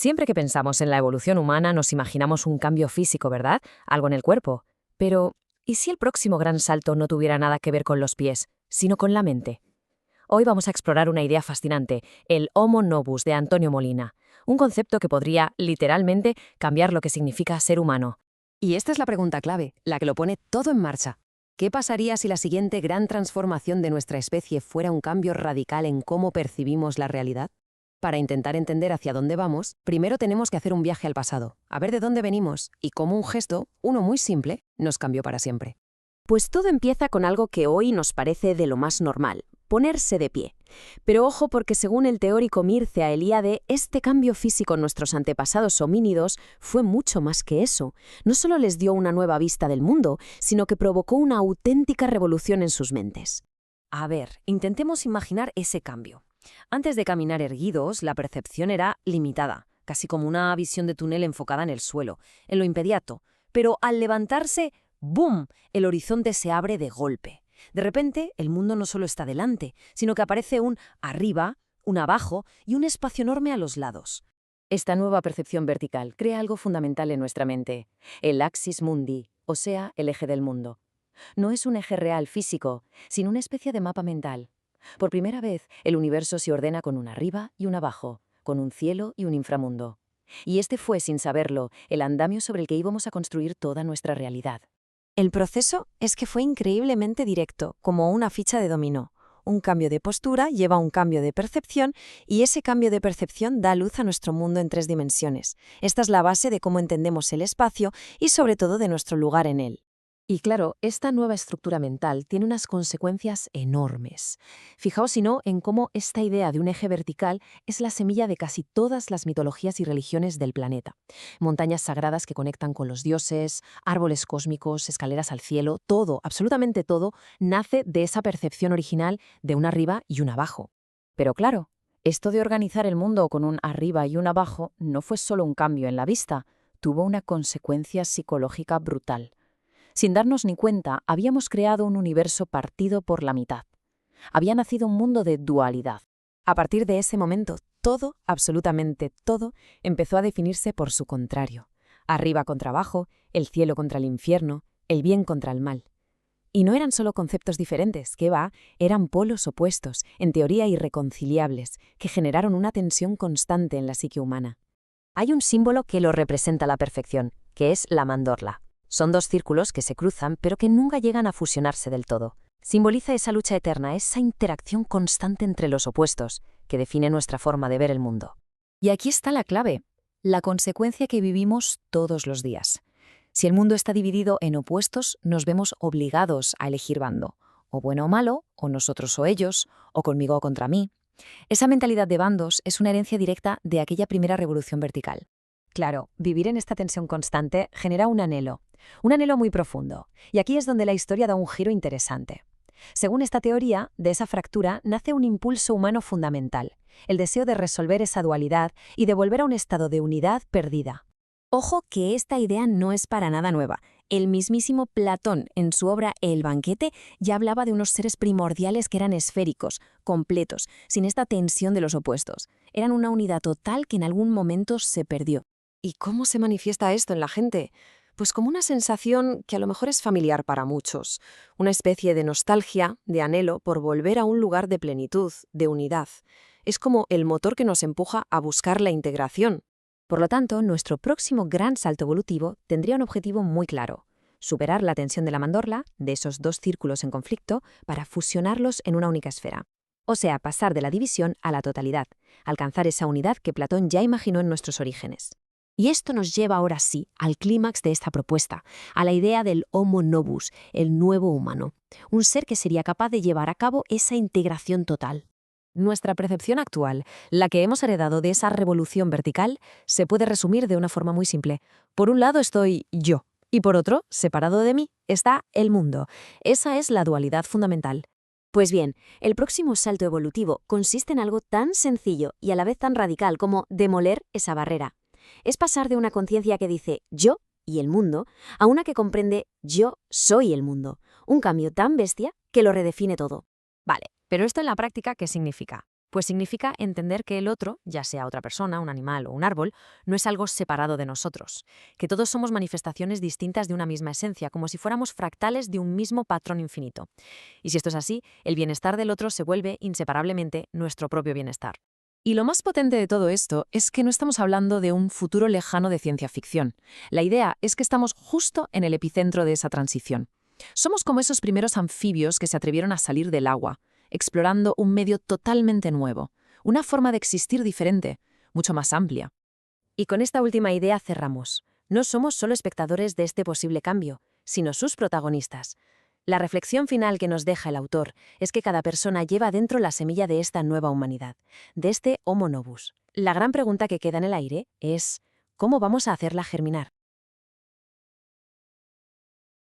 Siempre que pensamos en la evolución humana nos imaginamos un cambio físico, ¿verdad? Algo en el cuerpo. Pero, ¿y si el próximo gran salto no tuviera nada que ver con los pies, sino con la mente? Hoy vamos a explorar una idea fascinante, el Homo Novus de Antonio Molina, un concepto que podría, literalmente, cambiar lo que significa ser humano. Y esta es la pregunta clave, la que lo pone todo en marcha. ¿Qué pasaría si la siguiente gran transformación de nuestra especie fuera un cambio radical en cómo percibimos la realidad? Para intentar entender hacia dónde vamos, primero tenemos que hacer un viaje al pasado, a ver de dónde venimos y cómo un gesto, uno muy simple, nos cambió para siempre. Pues todo empieza con algo que hoy nos parece de lo más normal, ponerse de pie. Pero ojo, porque según el teórico Mircea Eliade, este cambio físico en nuestros antepasados homínidos fue mucho más que eso. No solo les dio una nueva vista del mundo, sino que provocó una auténtica revolución en sus mentes. A ver, intentemos imaginar ese cambio. Antes de caminar erguidos, la percepción era limitada, casi como una visión de túnel enfocada en el suelo, en lo inmediato. Pero al levantarse, ¡boom!, el horizonte se abre de golpe. De repente, el mundo no solo está delante, sino que aparece un arriba, un abajo y un espacio enorme a los lados. Esta nueva percepción vertical crea algo fundamental en nuestra mente, el axis mundi, o sea, el eje del mundo. No es un eje real físico, sino una especie de mapa mental. Por primera vez, el universo se ordena con un arriba y un abajo, con un cielo y un inframundo. Y este fue, sin saberlo, el andamio sobre el que íbamos a construir toda nuestra realidad. El proceso es que fue increíblemente directo, como una ficha de dominó. Un cambio de postura lleva a un cambio de percepción y ese cambio de percepción da luz a nuestro mundo en 3 dimensiones. Esta es la base de cómo entendemos el espacio y sobre todo de nuestro lugar en él. Y claro, esta nueva estructura mental tiene unas consecuencias enormes. Fijaos, si no, en cómo esta idea de un eje vertical es la semilla de casi todas las mitologías y religiones del planeta. Montañas sagradas que conectan con los dioses, árboles cósmicos, escaleras al cielo, todo, absolutamente todo, nace de esa percepción original de un arriba y un abajo. Pero claro, esto de organizar el mundo con un arriba y un abajo no fue solo un cambio en la vista, tuvo una consecuencia psicológica brutal. Sin darnos ni cuenta, habíamos creado un universo partido por la mitad. Había nacido un mundo de dualidad. A partir de ese momento, todo, absolutamente todo, empezó a definirse por su contrario. Arriba contra abajo, el cielo contra el infierno, el bien contra el mal. Y no eran solo conceptos diferentes, que va, eran polos opuestos, en teoría irreconciliables, que generaron una tensión constante en la psique humana. Hay un símbolo que lo representa a la perfección, que es la mandorla. Son 2 círculos que se cruzan, pero que nunca llegan a fusionarse del todo. Simboliza esa lucha eterna, esa interacción constante entre los opuestos, que define nuestra forma de ver el mundo. Y aquí está la clave, la consecuencia que vivimos todos los días. Si el mundo está dividido en opuestos, nos vemos obligados a elegir bando, o bueno o malo, o nosotros o ellos, o conmigo o contra mí. Esa mentalidad de bandos es una herencia directa de aquella primera revolución vertical. Claro, vivir en esta tensión constante genera un anhelo muy profundo. Y aquí es donde la historia da un giro interesante. Según esta teoría, de esa fractura nace un impulso humano fundamental, el deseo de resolver esa dualidad y de volver a un estado de unidad perdida. Ojo que esta idea no es para nada nueva. El mismísimo Platón, en su obra El banquete, ya hablaba de unos seres primordiales que eran esféricos, completos, sin esta tensión de los opuestos. Eran una unidad total que en algún momento se perdió. ¿Y cómo se manifiesta esto en la gente? Pues como una sensación que a lo mejor es familiar para muchos, una especie de nostalgia, de anhelo por volver a un lugar de plenitud, de unidad. Es como el motor que nos empuja a buscar la integración. Por lo tanto, nuestro próximo gran salto evolutivo tendría un objetivo muy claro: superar la tensión de la mandorla, de esos 2 círculos en conflicto, para fusionarlos en una única esfera. O sea, pasar de la división a la totalidad, alcanzar esa unidad que Platón ya imaginó en nuestros orígenes. Y esto nos lleva ahora sí al clímax de esta propuesta, a la idea del Homo Novus, el nuevo humano, un ser que sería capaz de llevar a cabo esa integración total. Nuestra percepción actual, la que hemos heredado de esa revolución vertical, se puede resumir de una forma muy simple. Por un lado estoy yo, y por otro, separado de mí, está el mundo. Esa es la dualidad fundamental. Pues bien, el próximo salto evolutivo consiste en algo tan sencillo y a la vez tan radical como demoler esa barrera. Es pasar de una conciencia que dice yo y el mundo a una que comprende yo soy el mundo. Un cambio tan bestia que lo redefine todo. Vale, pero esto en la práctica, ¿qué significa? Pues significa entender que el otro, ya sea otra persona, un animal o un árbol, no es algo separado de nosotros, que todos somos manifestaciones distintas de una misma esencia, como si fuéramos fractales de un mismo patrón infinito. Y si esto es así, el bienestar del otro se vuelve inseparablemente nuestro propio bienestar. Y lo más potente de todo esto es que no estamos hablando de un futuro lejano de ciencia ficción. La idea es que estamos justo en el epicentro de esa transición. Somos como esos primeros anfibios que se atrevieron a salir del agua, explorando un medio totalmente nuevo, una forma de existir diferente, mucho más amplia. Y con esta última idea cerramos. No somos solo espectadores de este posible cambio, sino sus protagonistas. La reflexión final que nos deja el autor es que cada persona lleva dentro la semilla de esta nueva humanidad, de este Homo novus. La gran pregunta que queda en el aire es, ¿cómo vamos a hacerla germinar?